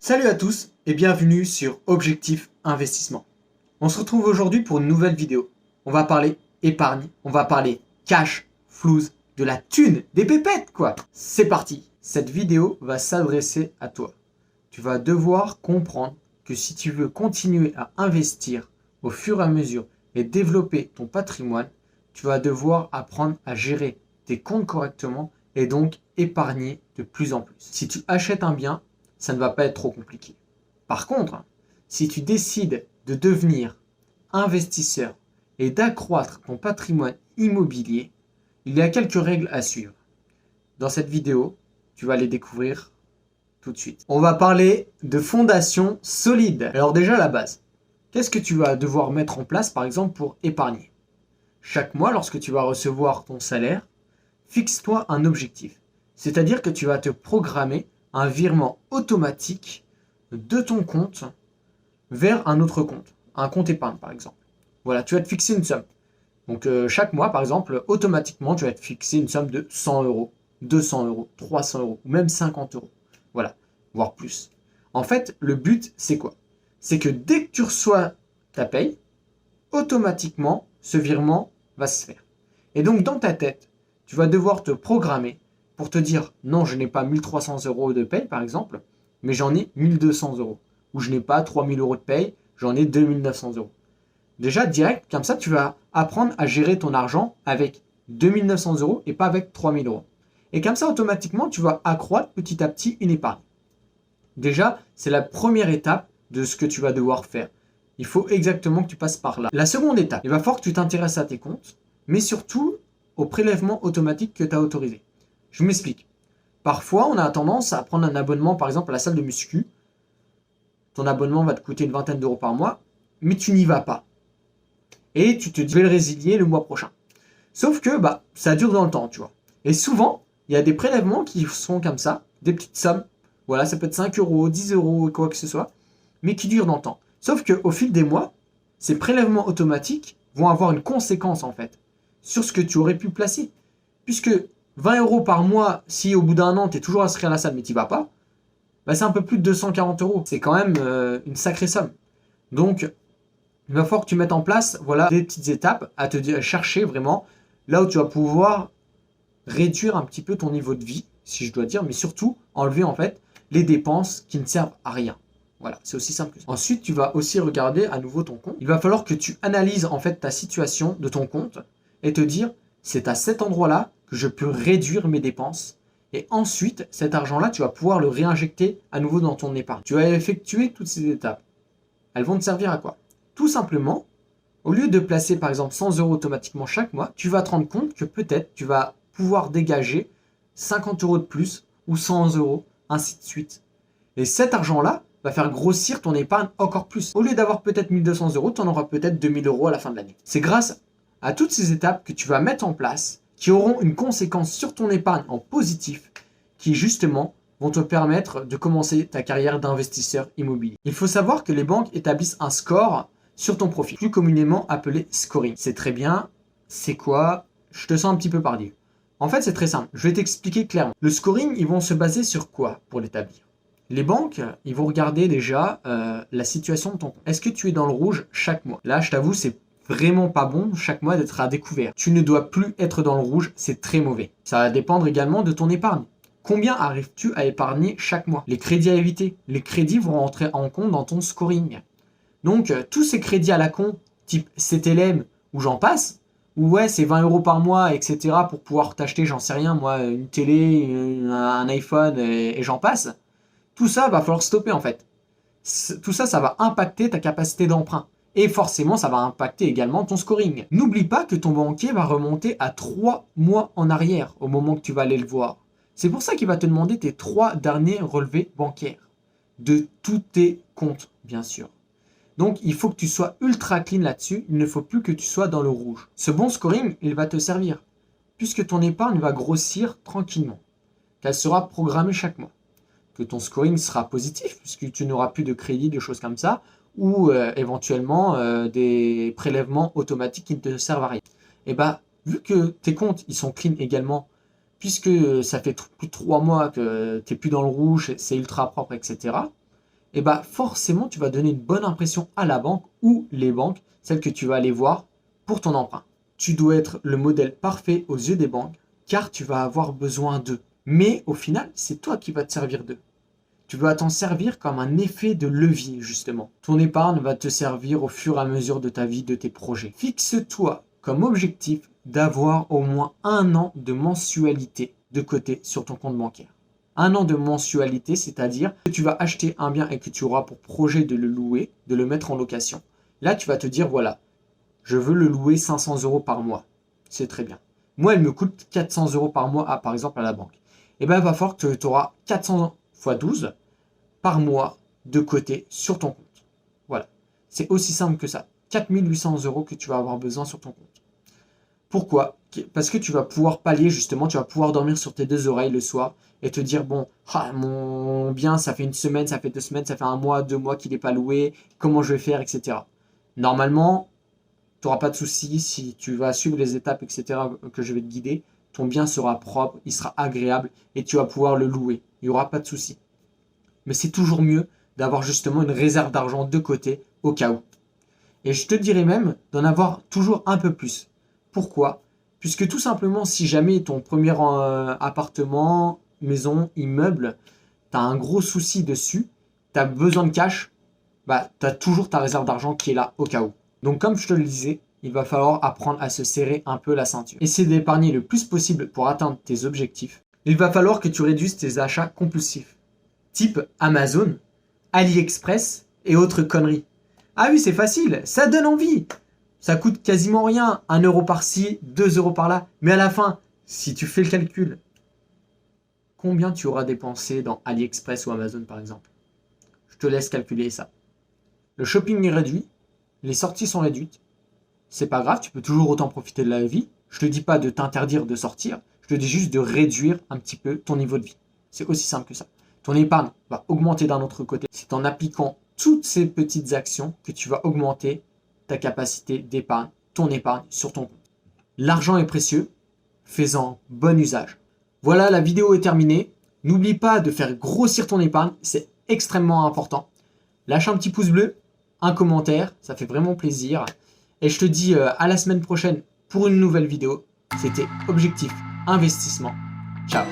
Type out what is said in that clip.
Salut à tous et bienvenue sur Objectif Investissement. On se retrouve aujourd'hui pour une nouvelle vidéo. On va parler épargne, on va parler cash, flouze, de la thune, des pépettes quoi. C'est parti. Cette vidéo va s'adresser à toi. Tu vas devoir comprendre que si tu veux continuer à investir au fur et à mesure et développer ton patrimoine, tu vas devoir apprendre à gérer tes comptes correctement et donc épargner de plus en plus. Si tu achètes un bien, ça ne va pas être trop compliqué. Par contre, si tu décides de devenir investisseur et d'accroître ton patrimoine immobilier, il y a quelques règles à suivre. Dans cette vidéo, tu vas les découvrir tout de suite. On va parler de fondation solide. Alors déjà la base, qu'est-ce que tu vas devoir mettre en place par exemple pour épargner? Chaque mois, lorsque tu vas recevoir ton salaire, fixe-toi un objectif. C'est-à-dire que tu vas te programmer un virement automatique de ton compte vers un autre compte, un compte épargne par exemple. Voilà, tu vas te fixer une somme. Donc chaque mois par exemple, automatiquement tu vas te fixer une somme de 100 euros, 200 euros, 300 euros ou même 50 euros. Voilà, voire plus. En fait, le but c'est quoi? C'est que dès que tu reçois ta paye, automatiquement ce virement va se faire. Et donc dans ta tête, tu vas devoir te programmer pour te dire non, je n'ai pas 1300 euros de paye par exemple, mais j'en ai 1200 euros. Ou je n'ai pas 3000 euros de paye, j'en ai 2900 euros. Déjà, direct, comme ça, tu vas apprendre à gérer ton argent avec 2900 euros et pas avec 3000 euros. Et comme ça, automatiquement, tu vas accroître petit à petit une épargne. Déjà, c'est la première étape de ce que tu vas devoir faire. Il faut exactement que tu passes par là. La seconde étape, il va falloir que tu t'intéresses à tes comptes, mais surtout au prélèvement automatique que tu as autorisé. Je m'explique. Parfois, on a tendance à prendre un abonnement, par exemple, à la salle de muscu. Ton abonnement va te coûter une vingtaine d'euros par mois, mais tu n'y vas pas. Et tu te dis, je vais le résilier le mois prochain. Sauf que ça dure dans le temps, tu vois. Et souvent, il y a des prélèvements qui sont comme ça, des petites sommes. Voilà, ça peut être 5 euros, 10 euros, quoi que ce soit, mais qui durent dans le temps. Sauf qu'au fil des mois, ces prélèvements automatiques vont avoir une conséquence, en fait, sur ce que tu aurais pu placer. Puisque 20 euros par mois, si au bout d'un an, tu es toujours inscrit à la salle, mais tu n'y vas pas, c'est un peu plus de 240 euros. C'est quand même une sacrée somme. Donc, il va falloir que tu mettes en place des petites étapes à te chercher vraiment là où tu vas pouvoir réduire un petit peu ton niveau de vie, si je dois dire, mais surtout enlever en fait les dépenses qui ne servent à rien. Voilà, c'est aussi simple que ça. Ensuite, tu vas aussi regarder à nouveau ton compte. Il va falloir que tu analyses en fait ta situation de ton compte et te dire, c'est à cet endroit-là que je peux réduire mes dépenses. Et ensuite, cet argent-là, tu vas pouvoir le réinjecter à nouveau dans ton épargne. Tu vas effectuer toutes ces étapes. Elles vont te servir à quoi? Tout simplement, au lieu de placer par exemple 100 euros automatiquement chaque mois, tu vas te rendre compte que peut-être tu vas pouvoir dégager 50 euros de plus ou 100 euros, ainsi de suite. Et cet argent-là va faire grossir ton épargne encore plus. Au lieu d'avoir peut-être 1200 euros, tu en auras peut-être 2000 euros à la fin de l'année. C'est grâce à toutes ces étapes que tu vas mettre en place qui auront une conséquence sur ton épargne en positif qui justement vont te permettre de commencer ta carrière d'investisseur immobilier. Il faut savoir que les banques établissent un score sur ton profil, plus communément appelé scoring. C'est très bien. C'est quoi? Je te sens un petit peu perdu. En fait, c'est très simple. Je vais t'expliquer clairement. Le scoring, ils vont se baser sur quoi pour l'établir? Les banques, ils vont regarder déjà la situation de ton compte. Est-ce que tu es dans le rouge chaque mois? Là, je t'avoue, c'est vraiment pas bon chaque mois d'être à découvert. Tu ne dois plus être dans le rouge, c'est très mauvais. Ça va dépendre également de ton épargne. Combien arrives-tu à épargner chaque mois? Les crédits à éviter. Les crédits vont rentrer en compte dans ton scoring. Donc, tous ces crédits à la con, type CTLM ou j'en passe, ou ouais, c'est 20 euros par mois, etc. pour pouvoir t'acheter, j'en sais rien, moi, une télé, un iPhone et j'en passe. Tout ça va falloir stopper en fait. Tout ça, ça va impacter ta capacité d'emprunt. Et forcément, ça va impacter également ton scoring. N'oublie pas que ton banquier va remonter à 3 mois en arrière au moment que tu vas aller le voir. C'est pour ça qu'il va te demander tes 3 derniers relevés bancaires. De tous tes comptes, bien sûr. Donc, il faut que tu sois ultra clean là-dessus. Il ne faut plus que tu sois dans le rouge. Ce bon scoring, il va te servir. Puisque ton épargne va grossir tranquillement. Qu'elle sera programmée chaque mois. Que ton scoring sera positif puisque tu n'auras plus de crédit, de choses comme ça, ou éventuellement des prélèvements automatiques qui ne te servent à rien. Et vu que tes comptes ils sont clean également, puisque ça fait plus de 3 mois que tu n'es plus dans le rouge, c'est ultra propre, etc., et bah forcément tu vas donner une bonne impression à la banque ou les banques, celles que tu vas aller voir pour ton emprunt. Tu dois être le modèle parfait aux yeux des banques car tu vas avoir besoin d'eux. Mais au final, c'est toi qui vas te servir d'eux. Tu vas t'en servir comme un effet de levier, justement. Ton épargne va te servir au fur et à mesure de ta vie, de tes projets. Fixe-toi comme objectif d'avoir au moins 1 an de mensualité de côté sur ton compte bancaire. 1 an de mensualité, c'est-à-dire que tu vas acheter un bien et que tu auras pour projet de le louer, de le mettre en location. Là, tu vas te dire, voilà, je veux le louer 500 € par mois. C'est très bien. Moi, elle me coûte 400 € par mois, par exemple, à la banque. Et bien, il va falloir que tu auras 400 x 12 par mois de côté sur ton compte. Voilà. C'est aussi simple que ça. 4800 € que tu vas avoir besoin sur ton compte. Pourquoi? Parce que tu vas pouvoir pallier, justement, tu vas pouvoir dormir sur tes 2 oreilles le soir et te dire, bon, mon bien, ça fait 1 semaine, ça fait 2 semaines, ça fait 1 mois, 2 mois qu'il n'est pas loué, comment je vais faire, etc. Normalement, tu n'auras pas de souci si tu vas suivre les étapes, etc., que je vais te guider. Ton bien sera propre, il sera agréable et tu vas pouvoir le louer. Il n'y aura pas de souci. Mais c'est toujours mieux d'avoir justement une réserve d'argent de côté au cas où. Et je te dirais même d'en avoir toujours un peu plus. Pourquoi? Puisque tout simplement, si jamais ton premier appartement, maison, immeuble, tu as un gros souci dessus, tu as besoin de cash, bah, tu as toujours ta réserve d'argent qui est là au cas où. Donc comme je te le disais, il va falloir apprendre à se serrer un peu la ceinture. Essayer d'épargner le plus possible pour atteindre tes objectifs. Il va falloir que tu réduises tes achats compulsifs, type Amazon, AliExpress et autres conneries. Ah oui, c'est facile, ça donne envie. Ça coûte quasiment rien, 1 € par-ci, 2 € par-là. Mais à la fin, si tu fais le calcul, combien tu auras dépensé dans AliExpress ou Amazon par exemple? Je te laisse calculer ça. Le shopping est réduit, les sorties sont réduites. C'est pas grave, tu peux toujours autant profiter de la vie. Je te dis pas de t'interdire de sortir, je te dis juste de réduire un petit peu ton niveau de vie. C'est aussi simple que ça. Ton épargne va augmenter d'un autre côté. C'est en appliquant toutes ces petites actions que tu vas augmenter ta capacité d'épargne, ton épargne sur ton compte. L'argent est précieux, fais-en bon usage. Voilà, la vidéo est terminée. N'oublie pas de faire grossir ton épargne, c'est extrêmement important. Lâche un petit pouce bleu, un commentaire, ça fait vraiment plaisir. Et je te dis à la semaine prochaine pour une nouvelle vidéo. C'était Objectif Investissement. Ciao.